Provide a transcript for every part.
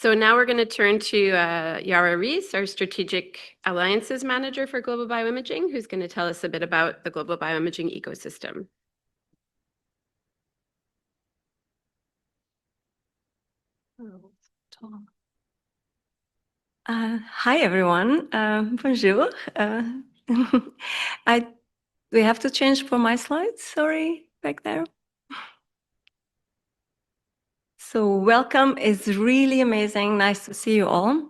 So now we're going to turn to Yara Reis, our Strategic Alliances Manager for Global Bioimaging, who's going to tell us a bit about the global bioimaging ecosystem. Hi, everyone. Bonjour. We have to change for my slides. Sorry, back there. So welcome. It's really amazing. Nice to see you all.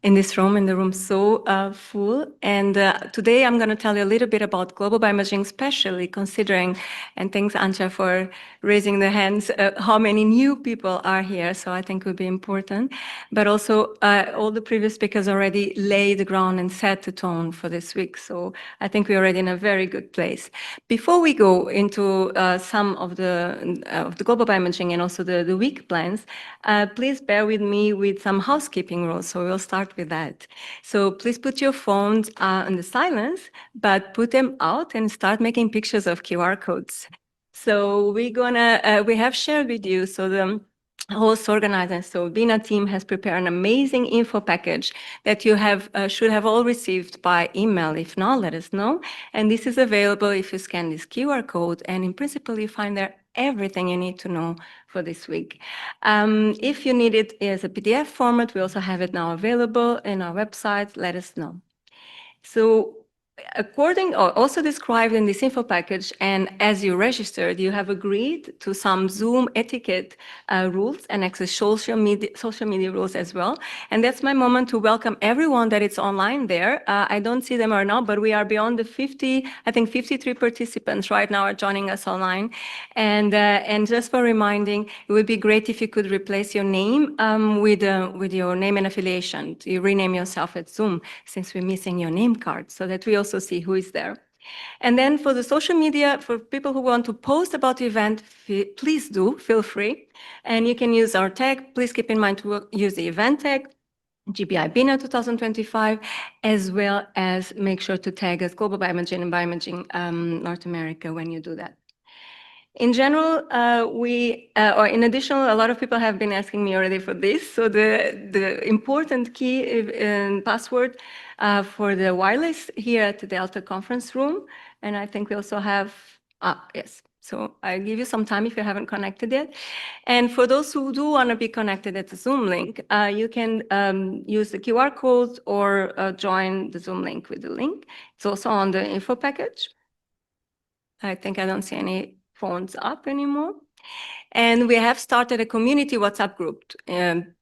In this room, in the room so full. And today I'm going to tell you a little bit about global bioimaging, especially considering, and thanks Anja for raising the hands, how many new people are here. So I think it would be important. But also all the previous speakers already laid the ground and set the tone for this week. So I think we're already in a very good place. Before we go into some of the global bioimaging and also the week plans, please bear with me with some housekeeping rules. So we'll start with that. So please put your phones on the silence, but put them out and start making pictures of QR codes. So we have shared with you, so the host organizer, so Bina team has prepared an amazing info package that you should have all received by email. If not, let us know. And this is available if you scan this QR code, and in principle, you find there everything you need to know for this week. If you need it as a PDF format, we also have it now available in our website. Let us know. So also described in this info package, and as you registered, you have agreed to some Zoom etiquette rules and access social media rules as well. And that's my moment to welcome everyone that is online there. I don't see them right now, but we are beyond the 50, I think 53 participants right now are joining us online. And just for reminding, it would be great if you could replace your name with your name and affiliation. You rename yourself at Zoom, since we're missing your name card, so that we also see who is there. And then for the social media, for people who want to post about the event, please do, feel free. And you can use our tag. Please keep in mind to use the event tag, GBI BINA 2025, as well as make sure to tag us Global Bioimaging and Bioimaging North America when you do that. In general, or in addition, a lot of people have been asking me already for this. So the important key and password for the wireless here at the Delta conference room, and I think we also have, yes. So I'll give you some time if you haven't connected yet. And for those who do want to be connected at the Zoom link, you can use the QR code or join the Zoom link with the link. It's also on the info package. I think I don't see any phones up anymore. And we have started a community WhatsApp group,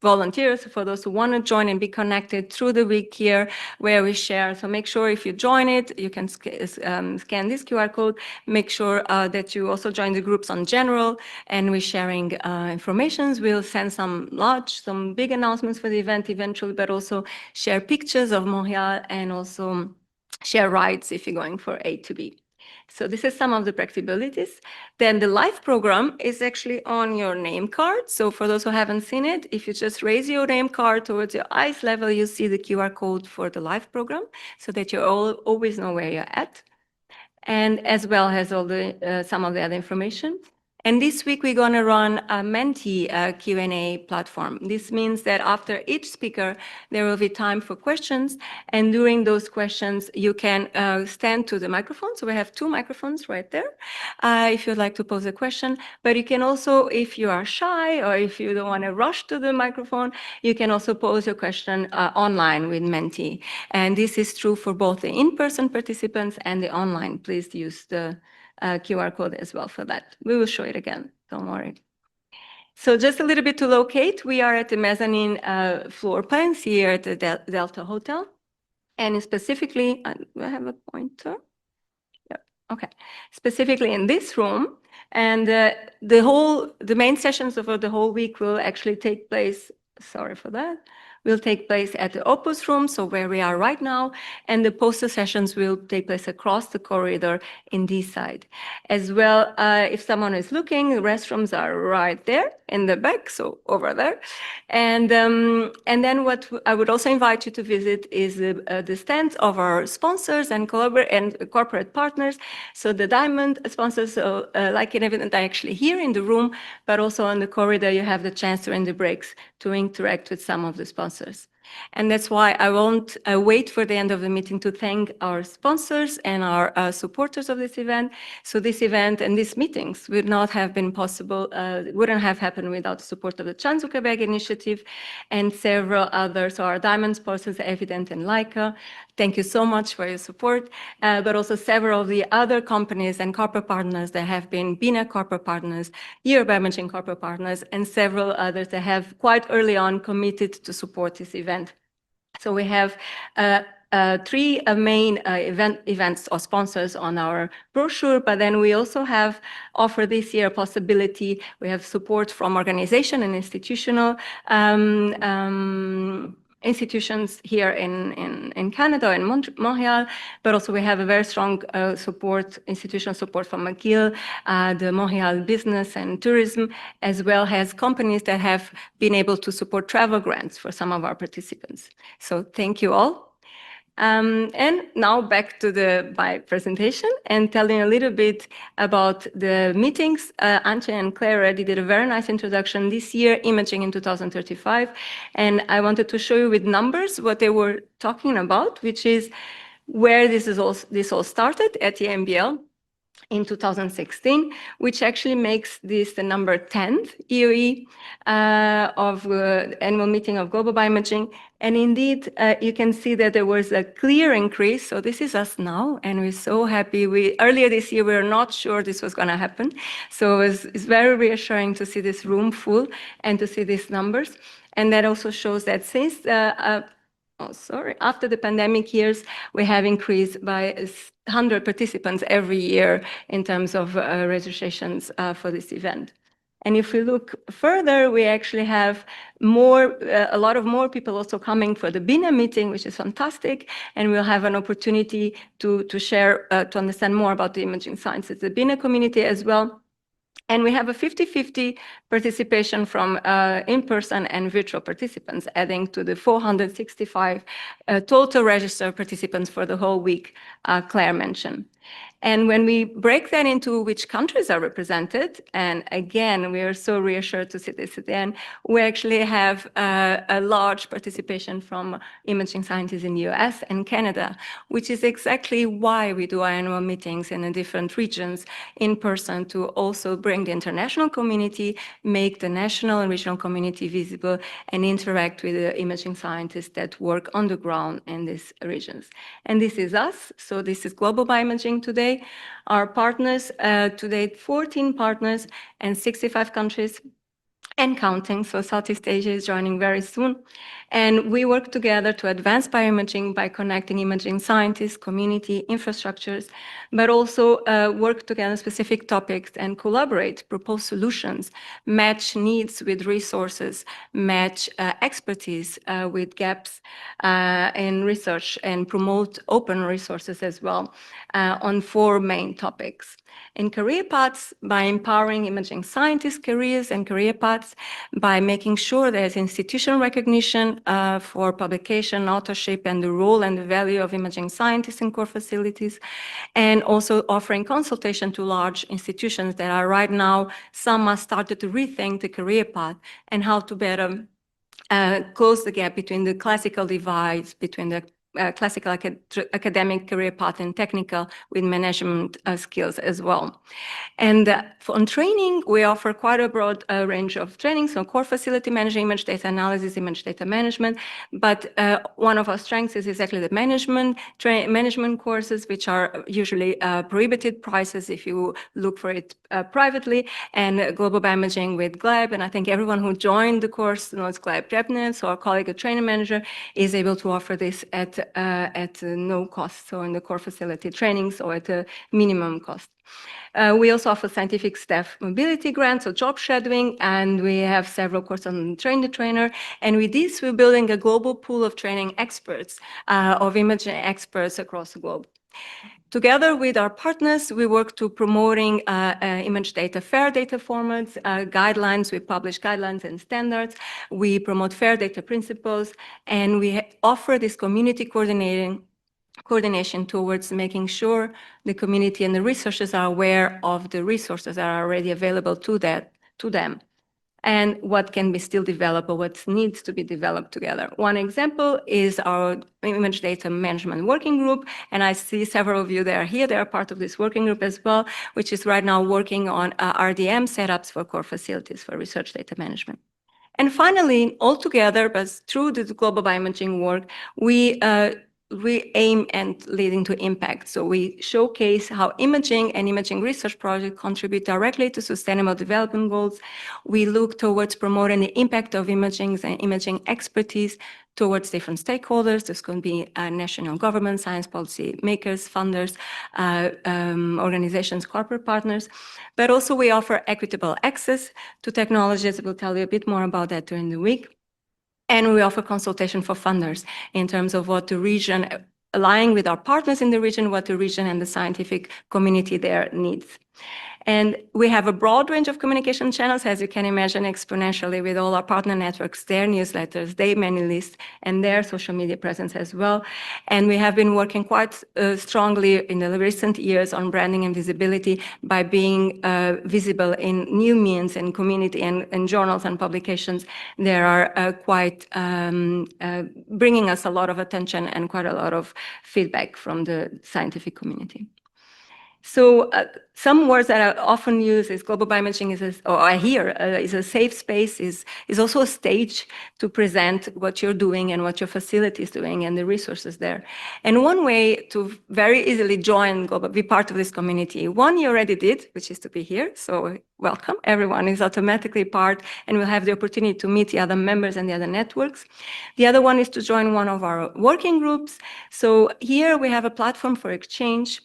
volunteers for those who want to join and be connected through the week here, where we share. So make sure if you join it, you can scan this QR code. Make sure that you also join the groups on general, and we're sharing informations. We'll send some big announcements for the event eventually, but also share pictures of Montreal and also share rides if you're going for A to B. So this is some of the practicalities. Then the live program is actually on your name card. So for those who haven't seen it, if you just raise your name card towards your eyes level, you see the QR code for the live program so that you always know where you're at. And as well as all the some of the other information. And this week, we're going to run a Menti Q&A platform. This means that after each speaker, there will be time for questions. And during those questions, you can stand to the microphone. So we have 2 microphones right there if you'd like to pose a question. But you can also, if you are shy or if you don't want to rush to the microphone, you can also pose your question online with Menti. And this is true for both the in-person participants and the online. Please use the QR code as well for that. We will show it again, don't worry. So just a little bit to locate, we are at the mezzanine floor plans here at the Delta Hotel. And specifically, do I have a pointer? Yeah, okay. Specifically in this room, and the main sessions of the whole week will actually take place, sorry for that, will take place at the Opus room, so where we are right now, and the poster sessions will take place across the corridor in this side. As well, if someone is looking, the restrooms are right there in the back, so over there. And then what I would also invite you to visit is the stands of our sponsors and corporate partners. So the diamond sponsors, like in event, are actually here in the room, but also on the corridor, you have the chance during the breaks to interact with some of the sponsors. And that's why I won't wait for the end of the meeting to thank our sponsors and our supporters of this event. So this event and these meetings would not have been possible, wouldn't have happened without the support of the Chan Zuckerberg Initiative and several others. So our diamond sponsors, Evident and Leica. Thank you so much for your support, but also several of the other companies and corporate partners that have been BINA corporate partners, Yara BioImaging corporate partners, and several others that have quite early on committed to support this event. So we have three main events or sponsors on our brochure, but then we also have offered this year a possibility. We have support from organization and institutional institutions here in Canada, in Montreal, but also we have a very strong institutional support from McGill, the Montreal Business and Tourism, as well as companies that have been able to support travel grants for some of our participants. So thank you all. And now back to my presentation and telling a little bit about the meetings. Antje and Claire already did a very nice introduction this year, Imaging in 2035. And I wanted to show you with numbers what they were talking about, which is where this all started at the MBL in 2016, which actually makes this the number 10th EOE of annual meeting of Global Bioimaging. And indeed, you can see that there was a clear increase. So this is us now, and we're so happy. Earlier this year, we were not sure this was going to happen. So it's very reassuring to see this room full and to see these numbers. And that also shows that since after the pandemic years, we have increased by 100 participants every year in terms of registrations for this event. And if we look further, we actually have a lot of more people also coming for the BINA meeting, which is fantastic. And we'll have an opportunity to share, to understand more about the imaging sciences, the BINA community as well. And we have a 50-50 participation from in-person and virtual participants, adding to the 465 total registered participants for the whole week Claire mentioned. And when we break that into which countries are represented, and again, we are so reassured to see this at the end, we actually have a large participation from imaging scientists in the US and Canada, which is exactly why we do our annual meetings in the different regions in person, to also bring the international community, make the national and regional community visible, and interact with the imaging scientists that work on the ground in these regions. And this is us. So this is Global Bioimaging today. Our partners, to date, 14 partners and 65 countries and counting. So Southeast Asia is joining very soon. And we work together to advance bioimaging by connecting imaging scientists, community, infrastructures, but also work together on specific topics and collaborate, propose solutions, match needs with resources, match expertise with gaps in research, and promote open resources as well on 4 main topics. In career paths, by empowering imaging scientists' careers and career paths, by making sure there's institutional recognition for publication, authorship, and the role and the value of imaging scientists in core facilities, and also offering consultation to large institutions that are right now, some have started to rethink the career path and how to better close the gap between the classical divides between the classical academic career path and technical with management skills as well. And on training, we offer quite a broad range of training, so core facility management, image data analysis, image data management. But one of our strengths is exactly the management courses, which are usually prohibited prices if you look for it privately, and global bioimaging with Gleb. And I think everyone who joined the course knows Gleb Drebner, so our colleague, a training manager, is able to offer this at at no cost, so in the core facility trainings or at a minimum cost. We also offer scientific staff mobility grants, so job shadowing, and we have several courses on train the trainer. And with this, we're building a global pool of training experts, of imaging experts across the globe. Together with our partners, we work to promoting image data, fair data formats, guidelines. We publish guidelines and standards. We promote fair data principles, and we offer this community coordination towards making sure the community and the researchers are aware of the resources that are already available to them, and what can be still developed or what needs to be developed together. One example is our image data management working group, and I see several of you that are here. They are part of this working group as well, which is right now working on RDM setups for core facilities for research data management. And finally, all together, but through the global bioimaging work, we aim at leading to impact. So we showcase how imaging and imaging research projects contribute directly to sustainable development goals. We look towards promoting the impact of imaging and imaging expertise towards different stakeholders. This could be national government, science policy makers, funders, organizations, corporate partners. But also we offer equitable access to technologies. We'll tell you a bit more about that during the week. And we offer consultation for funders in terms of what the region, aligning with our partners in the region, what the region and the scientific community there needs. And we have a broad range of communication channels, as you can imagine, exponentially with all our partner networks, their newsletters, their mailing lists, and their social media presence as well. And we have been working quite strongly in the recent years on branding and visibility by being visible in new means and community and journals and publications. There are quite bringing us a lot of attention and quite a lot of feedback from the scientific community. So some words that I often use is global bioimaging is a safe space, is also a stage to present what you're doing and what your facility is doing and the resources there. And one way to very easily join global, be part of this community, one you already did, which is to be here. So welcome, everyone is automatically part and will have the opportunity to meet the other members and the other networks. The other one is to join one of our working groups. So here we have a platform for exchange,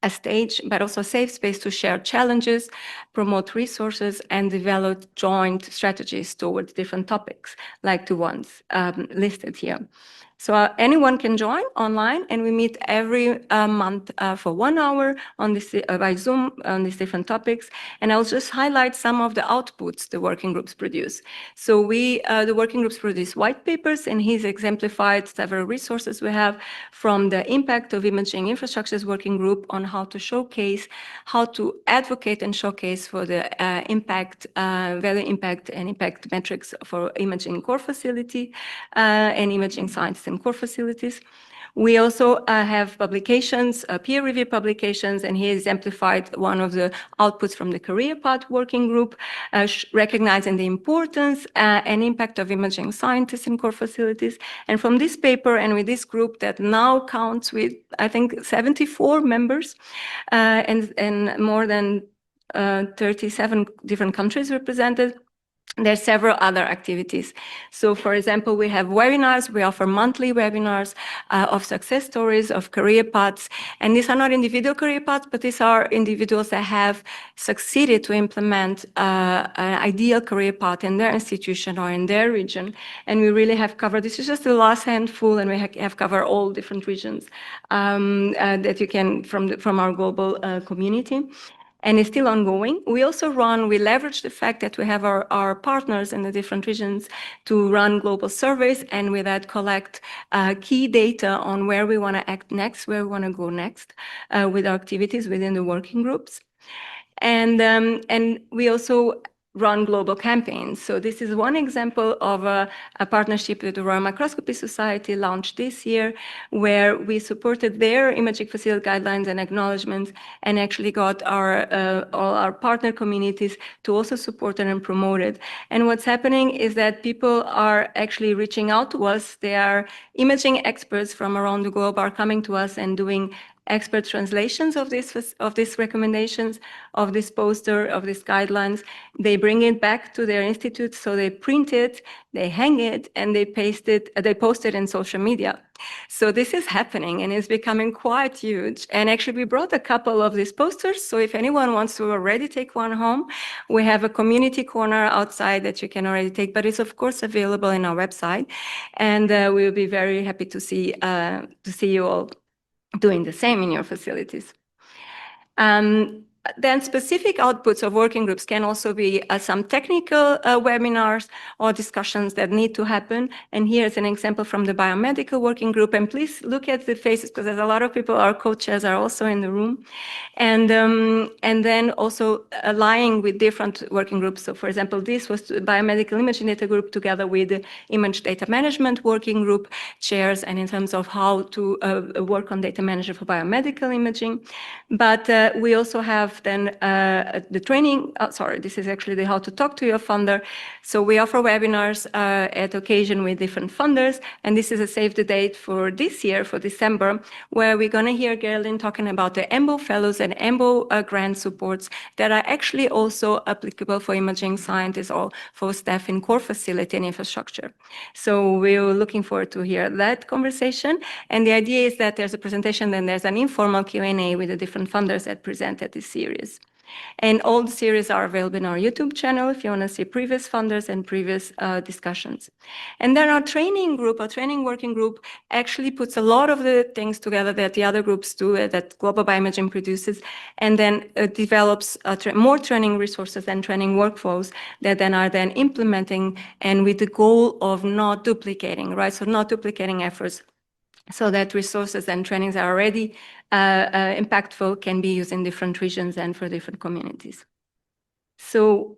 a stage, but also a safe space to share challenges, promote resources, and develop joint strategies towards different topics, like the ones listed here. So anyone can join online, and we meet every month for 1 hour on this by Zoom on these different topics. And I'll just highlight some of the outputs the working groups produce. So the working groups produce white papers, and he's exemplified several resources we have from the Impact of Imaging Infrastructures Working Group on how to showcase, how to advocate and showcase for the impact, value impact and impact metrics for imaging core facility and imaging science and core facilities. We also have publications, peer-reviewed publications, and he exemplified one of the outputs from the career path working group, recognizing the importance and impact of imaging scientists in core facilities. And from this paper and with this group that now counts with, I think, 74 members and more than 37 different countries represented, there are several other activities. So, for example, we have webinars. We offer monthly webinars of success stories, of career paths. And these are not individual career paths, but these are individuals that have succeeded to implement an ideal career path in their institution or in their region. And we really have covered, this is just the last handful, and we have covered all different regions that you can, from our global community. And it's still ongoing. We leverage the fact that we have our partners in the different regions to run global surveys, and with that collect key data on where we want to act next, where we want to go next with our activities within the working groups. And we also run global campaigns. So this is one example of a partnership with the Royal Microscopy Society launched this year, where we supported their imaging facility guidelines and acknowledgements, and actually got all our partner communities to also support it and promote it. And what's happening is that people are actually reaching out to us. They are imaging experts from around the globe are coming to us and doing expert translations of these recommendations, of this poster, of these guidelines. They bring it back to their institute, so they print it, they hang it, and they post it in social media. So this is happening and it's becoming quite huge. And actually we brought a couple of these posters. So if anyone wants to already take one home, we have a community corner outside that you can already take, but it's of course available in our website. And we'll be very happy to see you all doing the same in your facilities. Then specific outputs of working groups can also be some technical webinars or discussions that need to happen. And here's an example from the biomedical working group. And please look at the faces because there's a lot of people, our co-chairs are also in the room. And then also aligning with different working groups. So for example, this was the biomedical imaging data group together with the image data management working group chairs, and in terms of how to work on data management for biomedical imaging. But we also have then the training, this is actually the how to talk to your funder. So we offer webinars at occasion with different funders, and this is a save the date for this year, for December, where we're going to hear Geraldine talking about the EMBO fellows and EMBO grant supports that are actually also applicable for imaging scientists or for staff in core facility and infrastructure. So we're looking forward to hear that conversation. And the idea is that there's a presentation, then there's an informal Q&A with the different funders that present at this series. And all the series are available in our YouTube channel if you want to see previous funders and previous discussions. And then our training working group actually puts a lot of the things together that the other groups do, that Global Bioimaging produces, and then develops more training resources and training workflows that then are then implementing, and with the goal of not duplicating, right? So not duplicating efforts, so that resources and trainings are already impactful, can be used in different regions and for different communities. So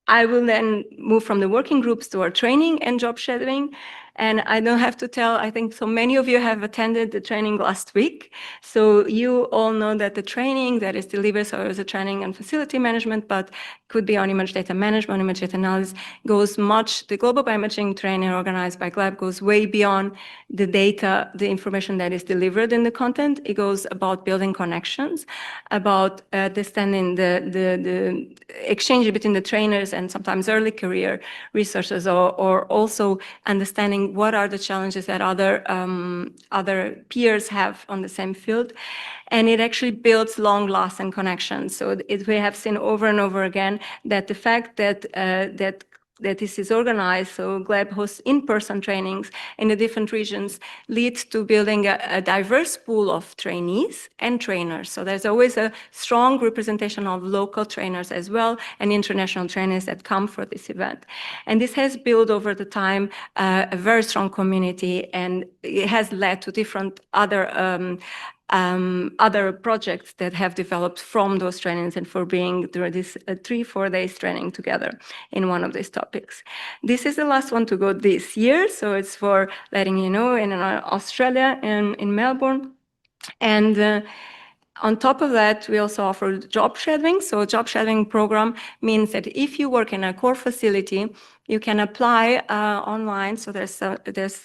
I will then move from the working groups to our training and job shadowing. And I don't have to tell, I think so many of you have attended the training last week. So you all know that the training that is delivered, so as a training and facility management, but could be on image data management, image data analysis, goes much, the global bioimaging training organized by GLAB goes way beyond the data, the information that is delivered in the content. It goes about building connections, about understanding the exchange between the trainers and sometimes early career researchers, or also understanding what are the challenges that other peers have on the same field. And it actually builds long-lasting connections. So we have seen over and over again that the fact that this is organized, so GLAB hosts in-person trainings in the different regions, leads to building a diverse pool of trainees and trainers. So there's always a strong representation of local trainers as well, and international trainers that come for this event. And this has built over the time a very strong community, and it has led to different other projects that have developed from those trainings and for being through this 3-4 days training together in one of these topics. This is the last one to go this year, so it's for letting you know, in Australia and in Melbourne. And on top of that, we also offer job shadowing. So a job shadowing program means that if you work in a core facility, you can apply online. So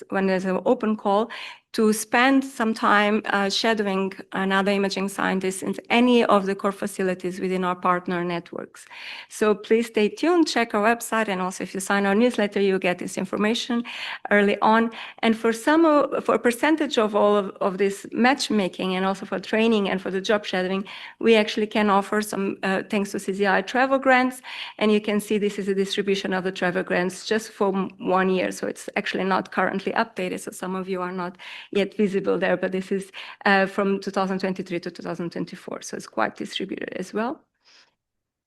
when there's an open call, to spend some time shadowing another imaging scientist in any of the core facilities within our partner networks. So please stay tuned, check our website, and also if you sign our newsletter, you'll get this information early on. And for a percentage of all of this matchmaking, and also for training and for the job shadowing, we actually can offer some, thanks to CZI, travel grants. And you can see this is a distribution of the travel grants just for 1 year. So it's actually not currently updated. So some of you are not yet visible there, but this is from 2023 to 2024. So it's quite distributed as well.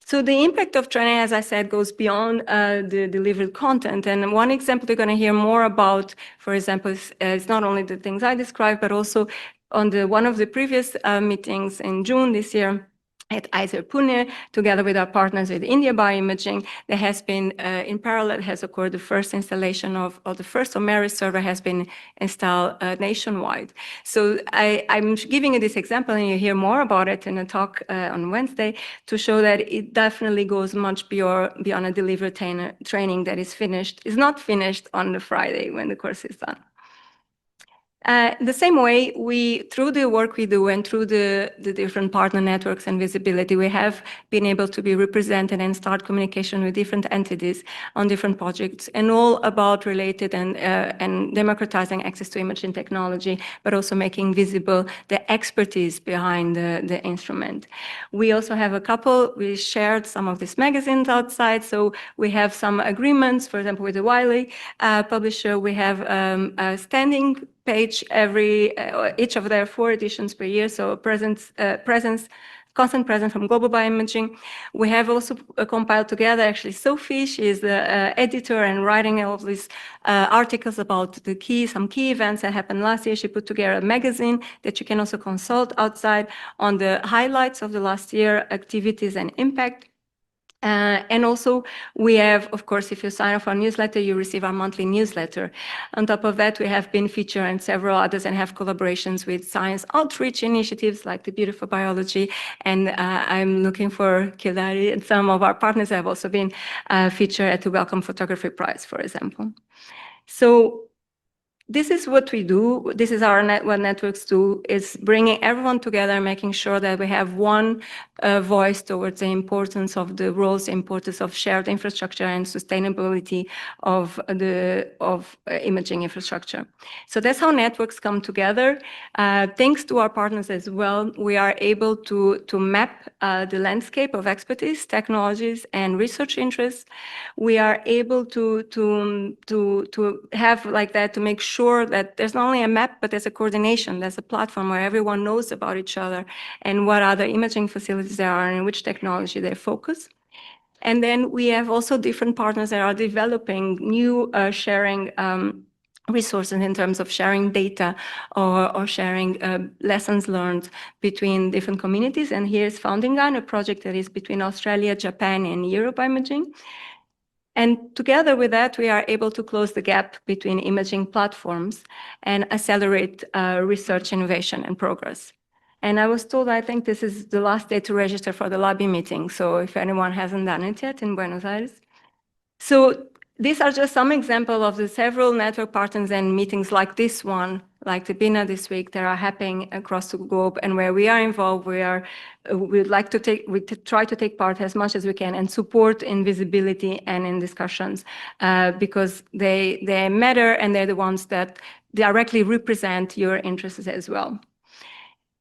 So the impact of training, as I said, goes beyond the delivered content. And one example you're going to hear more about, for example, is not only the things I described, but also on one of the previous meetings in June this year, at ISER Pune, together with our partners with India BioImaging, there has been, in parallel, has occurred the first installation of the first Omeris server has been installed nationwide. So I'm giving you this example, and you hear more about it in a talk on Wednesday, to show that it definitely goes much beyond a delivered training that is not finished on the Friday when the course is done. The same way, through the work we do and through the different partner networks and visibility, we have been able to be represented and start communication with different entities on different projects, and all about related and democratizing access to imaging technology, but also making visible the expertise behind the instrument. We also have we shared some of these magazines outside, so we have some agreements, for example, with the Wiley publisher. We have a standing page each of their 4 editions per year, so constant presence from Global Bioimaging. We have also compiled together, actually, Sophie, she is the editor and writing all of these articles about some key events that happened last year. She put together a magazine that you can also consult outside on the highlights of the last year, activities and impact. And also, we have, of course, if you sign up for our newsletter, you receive our monthly newsletter. On top of that, we have been featured in several others and have collaborations with science outreach initiatives like the Beautiful Biology. And I'm looking for Kildare, and some of our partners have also been featured at the Wellcome Photography Prize, for example. So this is what we do. This is what networks do, is bringing everyone together, making sure that we have one voice towards the importance of the roles, the importance of shared infrastructure and sustainability of imaging infrastructure. So that's how networks come together. Thanks to our partners as well, we are able to map the landscape of expertise, technologies, and research interests. We are able to have like that, to make sure that there's not only a map, but there's a coordination, there's a platform where everyone knows about each other and what other imaging facilities there are and which technology they focus. And then we have also different partners that are developing new sharing resources in terms of sharing data or sharing lessons learned between different communities. And here's Founding Gun, a project that is between Australia, Japan, and Europe Imaging. And together with that, we are able to close the gap between imaging platforms and accelerate research, innovation, and progress. And I was told, I think this is the last day to register for the lobby meeting. So if anyone hasn't done it yet in Buenos Aires. So these are just some examples of the several network partners and meetings like this one, like the BINA this week, that are happening across the globe, and where we are involved. We try to take part as much as we can and support in visibility and in discussions because they matter, and they're the ones that directly represent your interests as well.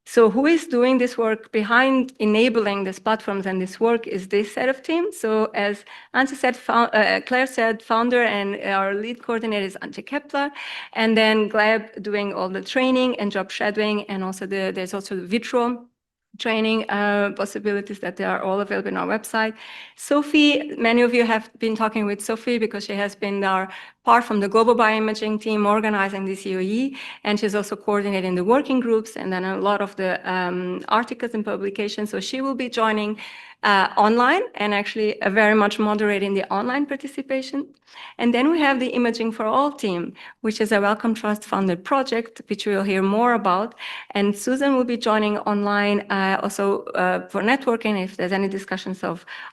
So who is doing this work behind enabling these platforms and this work is this set of teams. So as Antje said, Claire said, founder and our lead coordinator is Antje Kepler, and then Gleb doing all the training and job shadowing, and also there's also the Vitro training possibilities that they are all available on our website. Sophie, many of you have been talking with Sophie because she has been our part from the Global Bioimaging team organizing this EOE, and she's also coordinating the working groups and then a lot of the articles and publications. So she will be joining online and actually very much moderating the online participation. And then we have the Imaging for All team, which is a Wellcome Trust funded project, which we'll hear more about. And Susan will be joining online also for networking if there's any discussions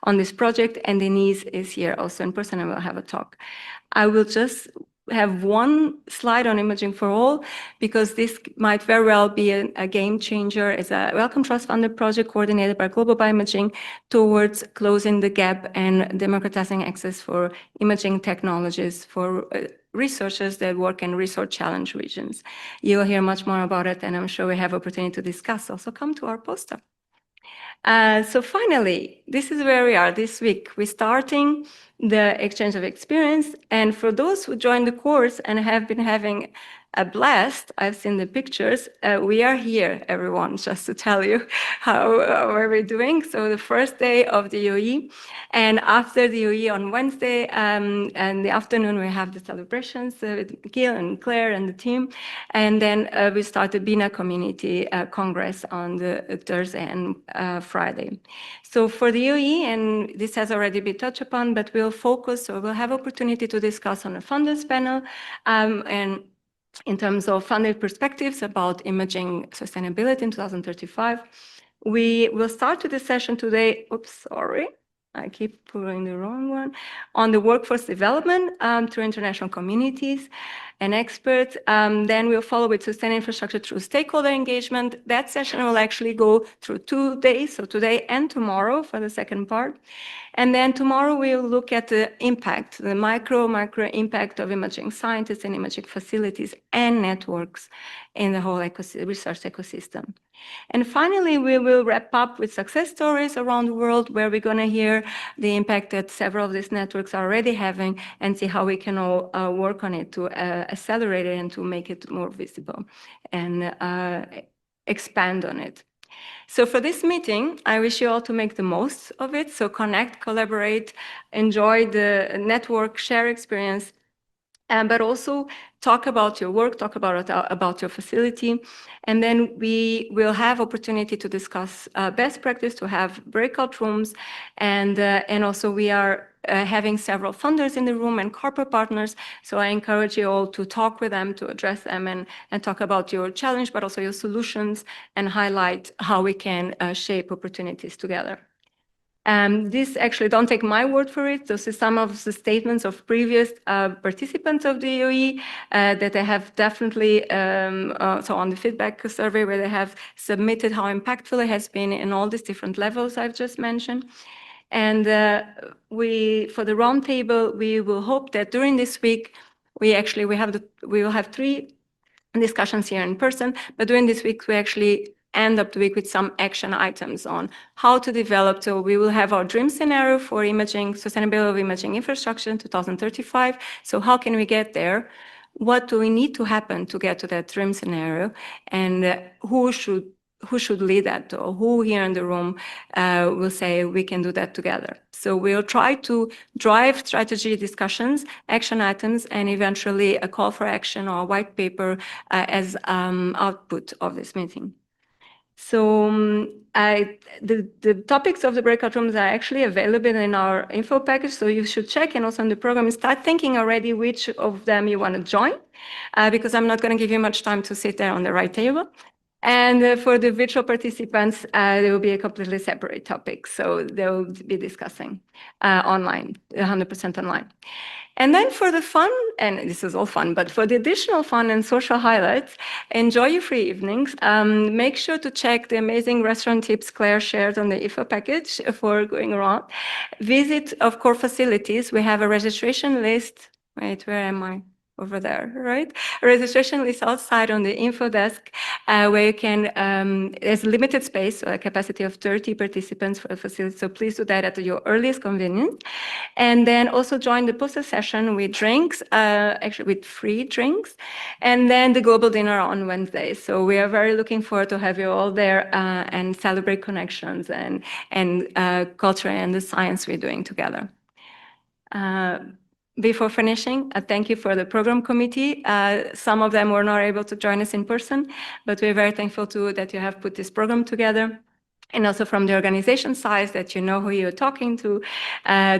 on this project. And Denise is here also in person and we'll have a talk. I will just have one slide on Imaging for All, because this might very well be a game changer. It's a Wellcome Trust funded project coordinated by Global Bioimaging towards closing the gap and democratizing access for imaging technologies for researchers that work in resource challenge regions. You'll hear much more about it, and I'm sure we have opportunity to discuss. Also come to our poster. So finally, this is where we are this week. We're starting the exchange of experience. And for those who joined the course and have been having a blast, I've seen the pictures, we are here, everyone, just to tell you how we're doing. So the first day of the EOE, and after the EOE on Wednesday and the afternoon, we have the celebrations with Gil and Claire and the team. And then we start the BINA Community Congress on the Thursday and Friday. So for the EOE, and this has already been touched upon, but we'll focus, or we'll have opportunity to discuss on a funders panel, and in terms of funded perspectives about imaging sustainability in 2035. We will start with the session today. Oops, sorry. I keep pulling the wrong one. On the workforce development through international communities and experts. Then we'll follow with sustainable infrastructure through stakeholder engagement. That session will actually go through 2 days, so today and tomorrow for the second part. And then tomorrow we'll look at the impact, the macro impact of imaging scientists and imaging facilities and networks in the whole research ecosystem. And finally, we will wrap up with success stories around the world where we're going to hear the impact that several of these networks are already having and see how we can all work on it to accelerate it and to make it more visible and expand on it. So for this meeting, I wish you all to make the most of it. So connect, collaborate, enjoy the network, share experience, but also talk about your work, talk about your facility. And then we will have opportunity to discuss best practice, to have breakout rooms. And also we are having several funders in the room and corporate partners. So I encourage you all to talk with them, to address them and talk about your challenge, but also your solutions and highlight how we can shape opportunities together. This actually, don't take my word for it. This is some of the statements of previous participants of the UAE that they have definitely, so on the feedback survey where they have submitted how impactful it has been in all these different levels I've just mentioned. And for the roundtable, we will hope that during this week, we will have 3 discussions here in person, but during this week, we actually end up the week with some action items on how to develop. So we will have our dream scenario for imaging, sustainability of imaging infrastructure in 2035. So how can we get there? What do we need to happen to get to that dream scenario? And who should lead that, or who here in the room will say we can do that together? So we'll try to drive strategy discussions, action items, and eventually a call for action or a white paper as output of this meeting. So the topics of the breakout rooms are actually available in our info package, so you should check, and also in the program, start thinking already which of them you want to join, because I'm not going to give you much time to sit there on the right table. And for the virtual participants, there will be a completely separate topic. So they will be discussing online, 100% online. And then for the fun, and this is all fun, but for the additional fun and social highlights, enjoy your free evenings. Make sure to check the amazing restaurant tips Claire shared on the info package for going around. Visit, of course, facilities. We have a registration list. Wait, where am I? Over there, right? A registration list outside on the info desk where you can, there's limited space, so a capacity of 30 participants for the facility. So please do that at your earliest convenience. And then also join the poster session with drinks, actually with free drinks, and then the global dinner on Wednesday. So we are very looking forward to have you all there and celebrate connections and culture and the science we're doing together. Before finishing, thank you for the program committee. Some of them were not able to join us in person, but we're very thankful that you have put this program together. And also from the organization side, that you know who you're talking to.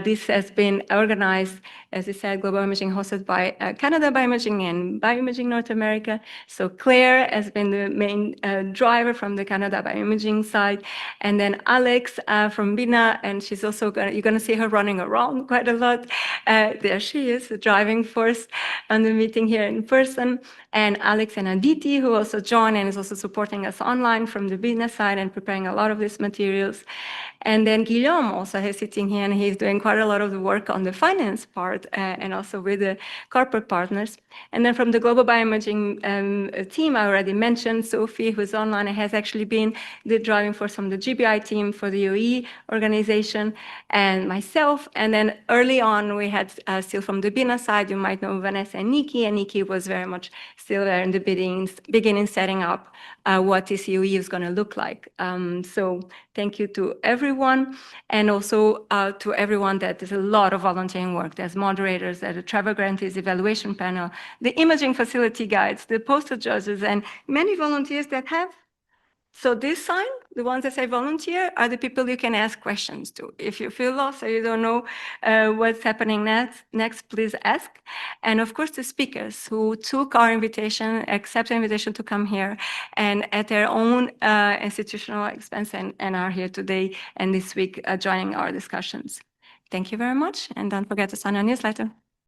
This has been organized, as I said, Global Imaging hosted by Canada BioImaging and BioImaging North America. So Claire has been the main driver from the Canada BioImaging side. And then Alex from BINA, and she's also you're going to see her running around quite a lot. There she is, the driving force on the meeting here in person. And Alex and Aditi, who also joined and is also supporting us online from the BINA side and preparing a lot of these materials. And then Guillaume also is sitting here, and he's doing quite a lot of the work on the finance part and also with the corporate partners. And then from the Global BioImaging team, I already mentioned Sophie, who's online and has actually been the driving force from the GBI team for the UAE organization, and myself. And then early on, we had still from the BINA side, you might know Vanessa and Nikki was very much still there in the beginning setting up what this UAE is going to look like. So thank you to everyone, and also to everyone that there's a lot of volunteering work. There's moderators, there's a travel grantees evaluation panel, the imaging facility guides, the poster judges, and many volunteers that have So this sign, the ones that say volunteer, are the people you can ask questions to. If you feel lost or you don't know what's happening next, please ask. And of course, the speakers who took our invitation, accepted invitation to come here and at their own institutional expense and are here today and this week joining our discussions. Thank you very much. And don't forget to sign our newsletter.